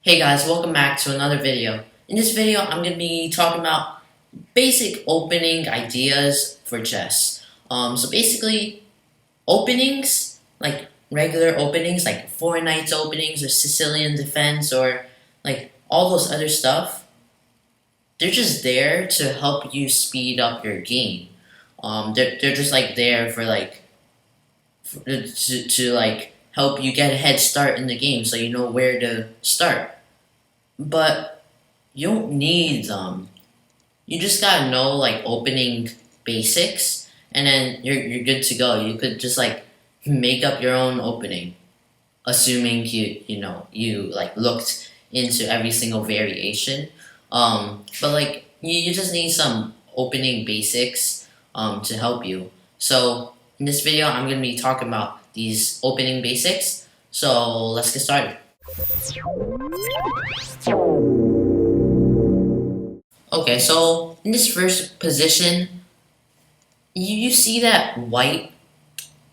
Hey guys, welcome back to another video. In this video, I'm going to be talking about basic opening ideas for chess. So basically, openings, like regular openings, like Four Knights openings or Sicilian defense or like all those other stuff, they're just there to help you speed up your game. They're just like there for to like help you get a head start in the game so you know where to start. But you don't need them. You just gotta know like opening basics, and then you're good to go. You could just like make up your own opening, assuming you like looked into every single variation. But like you just need some opening basics to help you. So in this video, I'm gonna be talking about these opening basics. So let's get started. Okay, so in this first position, you see that white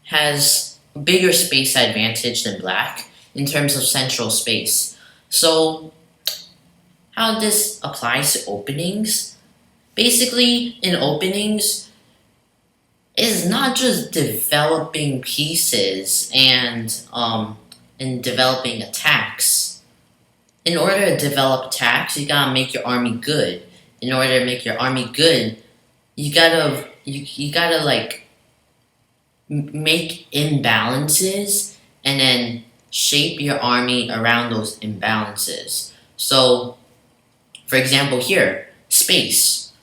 has a bigger space advantage than black in terms of central space. So how this applies to openings? Basically, in openings, is not just developing pieces and developing attacks. In order to develop attacks, you gotta make your army good. In order to make your army good, you gotta like make imbalances and then shape your army around those imbalances. So, for example, here, space.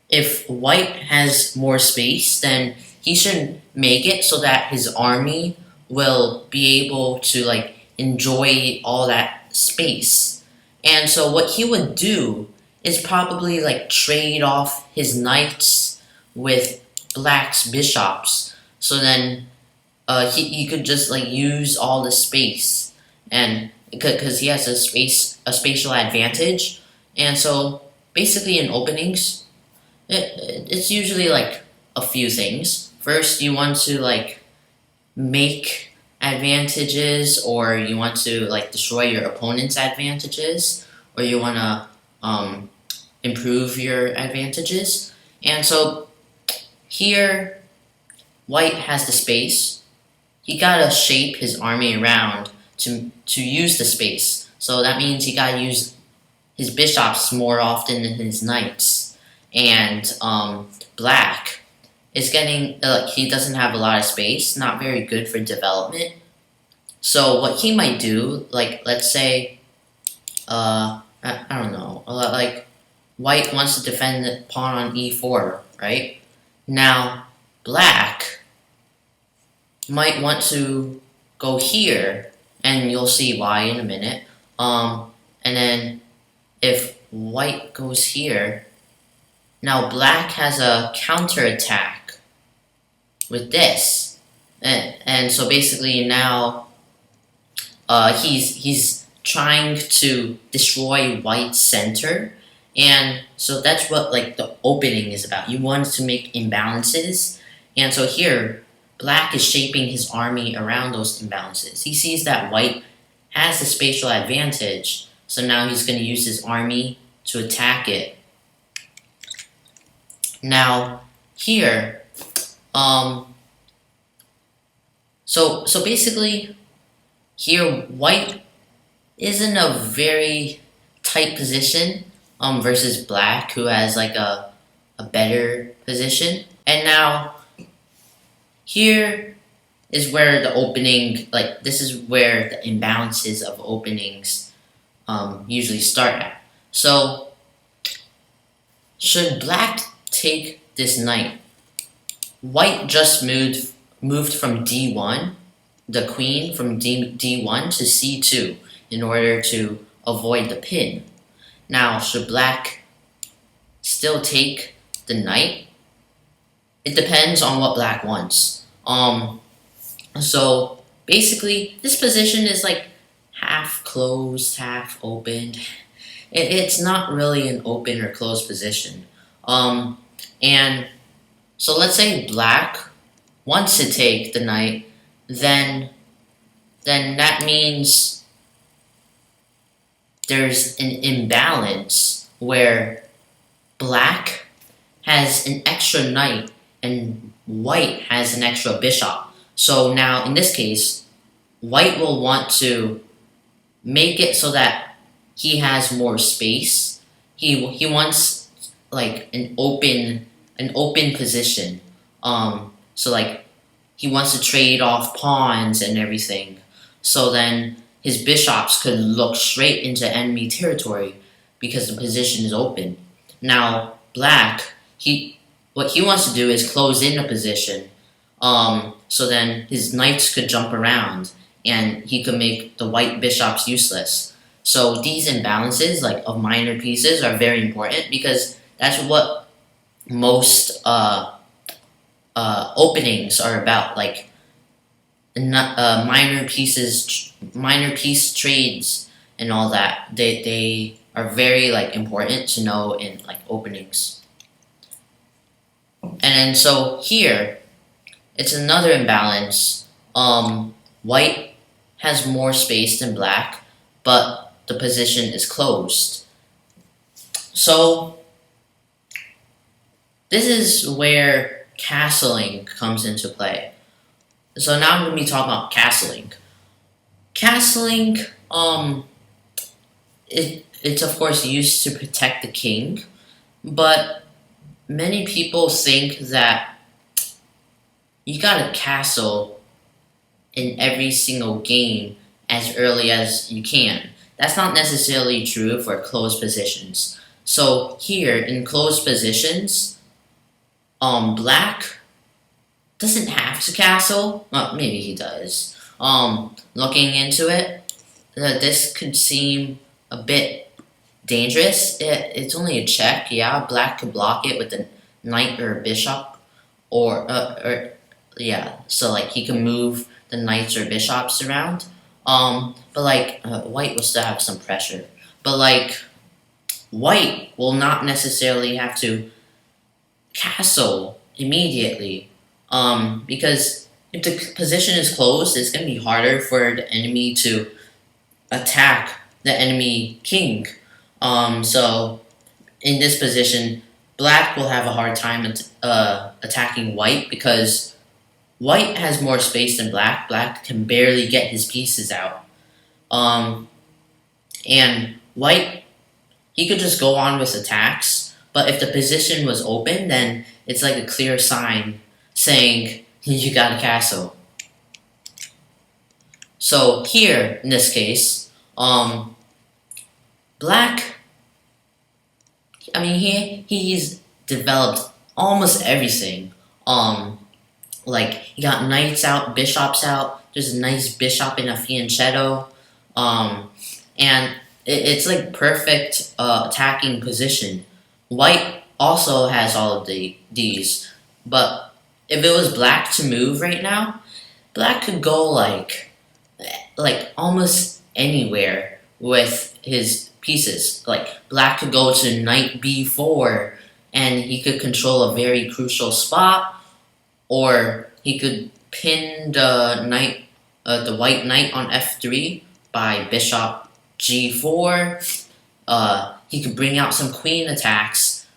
If white has more space, then he should make it so that his army will be able to like enjoy all that space. And so what he would do is probably like trade off his knights with black's bishops. So then he could just like use all the space, and because he has a spatial advantage. And so basically in openings, it's usually like a few things. First, you want to like make advantages, or you want to like destroy your opponent's advantages, or you want to improve your advantages. And so here, white has the space. He gotta shape his army around to use the space. So that means he gotta use his bishops more often than his knights. And black is getting he doesn't have a lot of space, not very good for development. So what he might do, like let's say, I don't know, like white wants to defend the pawn on e4, right? Now black might want to go here, and you'll see why in a minute. And then if white goes here, now black has a counterattack with this, and so basically now he's trying to destroy white's center, and so that's what like the opening is about. You want to make imbalances, and so here black is shaping his army around those imbalances. He sees that white has the spatial advantage, so now he's going to use his army to attack it. Now here, so basically here white is in a very tight position versus black, who has like a better position. And now here is where the opening, like this is where the imbalances of openings usually start at. So should black take this knight, white just moved from d1, the queen from d1 to c2 in order to avoid the pin. Now should black still take the knight? It depends on what black wants. So basically this position is like half closed, half opened. It's not really an open or closed position. And so let's say black wants to take the knight, then that means there's an imbalance where black has an extra knight and white has an extra bishop. So now in this case, white will want to make it so that he has more space. He wants like an open position. So like he wants to trade off pawns and everything. So then his bishops could look straight into enemy territory because the position is open. Now black, what he wants to do is close in a position. So then his knights could jump around and he could make the white bishops useless. So these imbalances, like of minor pieces, are very important because that's what most openings are about. Like minor pieces, minor piece trades, and all that. They are very like important to know in like openings. And then so here, it's another imbalance. White has more space than black, but the position is closed. So this is where castling comes into play. So now I'm going to be talking about castling. Castling, it's of course used to protect the king, but many people think that you gotta castle in every single game as early as you can. That's not necessarily true for closed positions. So here, in closed positions, black doesn't have to castle. Well, maybe he does. Looking into it, this could seem a bit dangerous. It's only a check, yeah. Black could block it with a knight or a bishop, or yeah. So like he can move the knights or bishops around. But like white will still have some pressure. But like white will not necessarily have to castle immediately. Because if the position is closed, it's gonna be harder for the enemy to attack the enemy king. So in this position, black will have a hard time attacking white because white has more space than black. Black can barely get his pieces out. And white, he could just go on with attacks, but if the position was open, then it's like a clear sign saying you got a castle. So here, in this case, black, I mean, he's developed almost everything. Like, he got knights out, bishops out, there's a nice bishop in a fianchetto, and it's like perfect attacking position. White also has all of these, but if it was black to move right now, black could go like almost anywhere with his pieces. Like black could go to knight b4 and he could control a very crucial spot, or he could pin the white knight on f3 by bishop g4. He could bring out some queen attacks,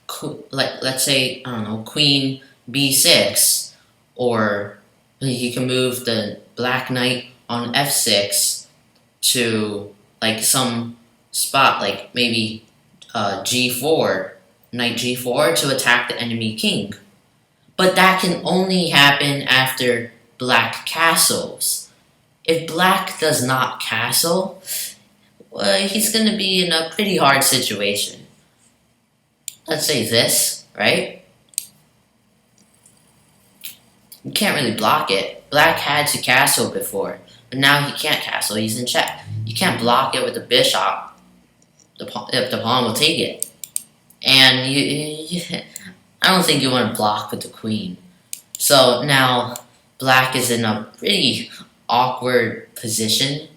like let's say, I don't know, queen b6, or he can move the black knight on f6 to like some spot, like maybe g4, knight g4 to attack the enemy king. But that can only happen after black castles. If black does not castle, well, he's going to be in a pretty hard situation. Let's say this, right? You can't really block it. Black had to castle before, but now he can't castle, he's in check. You can't block it with the bishop. If the pawn will take it. And I don't think you want to block with the queen. So now black is in a pretty awkward position.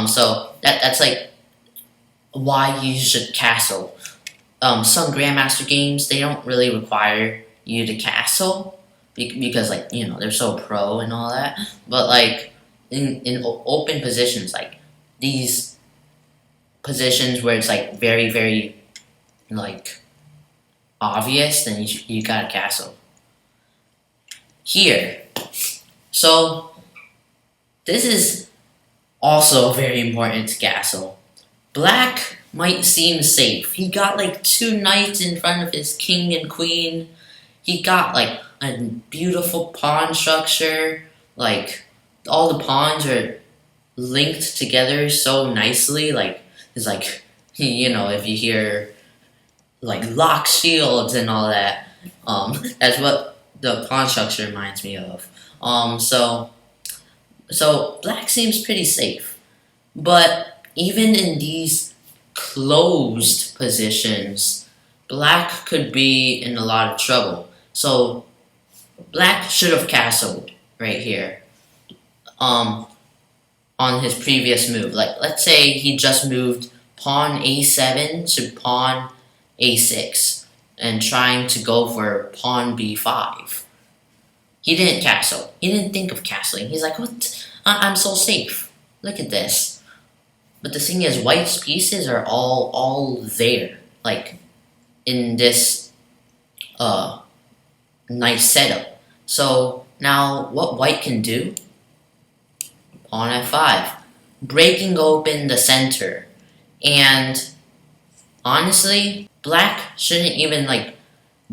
So that's like why you should castle. Some Grandmaster games, they don't really require you to castle because, like, you know, they're so pro and all that. But like in open positions, like these positions where it's like very like obvious, then you got a castle. Here, so this is also a very important castle. Black might seem safe. He got like 2 knights in front of his king and queen. He got like a beautiful pawn structure. Like all the pawns are linked together so nicely. Like it's like if you hear like lock shields and all that, that's what the pawn structure reminds me of. So black seems pretty safe, but even in these closed positions, black could be in a lot of trouble. So black should have castled right here, on his previous move. Like let's say he just moved pawn a7 to pawn a6 and trying to go for pawn b5. He didn't castle. He didn't think of castling. He's like, what? I'm so safe. Look at this. But the thing is, white's pieces are all there, like in this nice setup. So now what white can do? Pawn f5, breaking open the center. And honestly, black shouldn't even like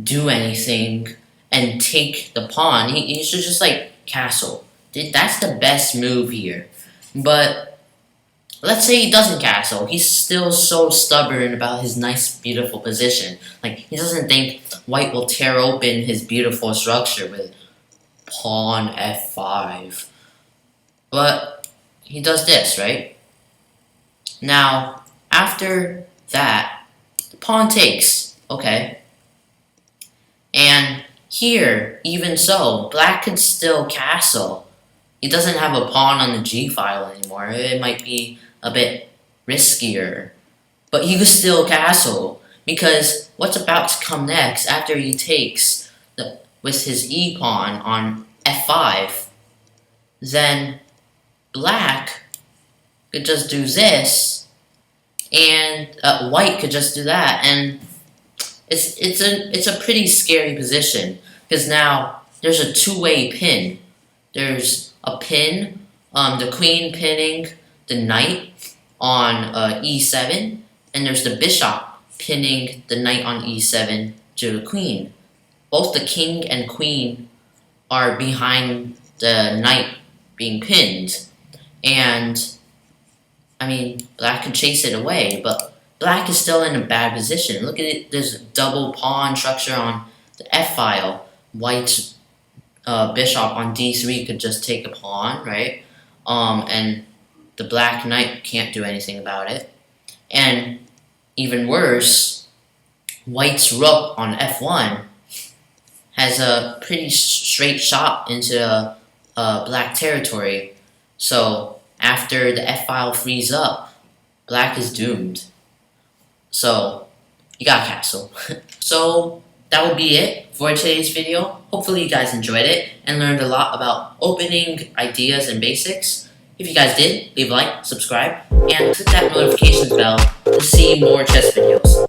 do anything and take the pawn. He should just like castle. That's the best move here. But let's say he doesn't castle. He's still so stubborn about his nice, beautiful position. Like he doesn't think white will tear open his beautiful structure with pawn f5. But he does this, right? Now, after that, the pawn takes. Okay. And here, even so, black could still castle. He doesn't have a pawn on the g file anymore. It might be a bit riskier. But he could still castle, because what's about to come next after he takes with his e pawn on f5, then black could just do this, and white could just do that, and it's a pretty scary position, because now there's a two-way pin. There's a pin, the queen pinning the knight on e7, and there's the bishop pinning the knight on e7 to the queen. Both the king and queen are behind the knight being pinned, and I mean, black could chase it away, but black is still in a bad position. Look at it, there's a double pawn structure on the f-file. White's bishop on d3 could just take a pawn, right? And the black knight can't do anything about it. And even worse, white's rook on f1 has a pretty straight shot into black territory. So after the f-file frees up, black is doomed. So you got castle. So that will be it for today's video. Hopefully you guys enjoyed it and learned a lot about opening ideas and basics. If you guys did, leave a like, subscribe, and click that notifications bell to see more chess videos.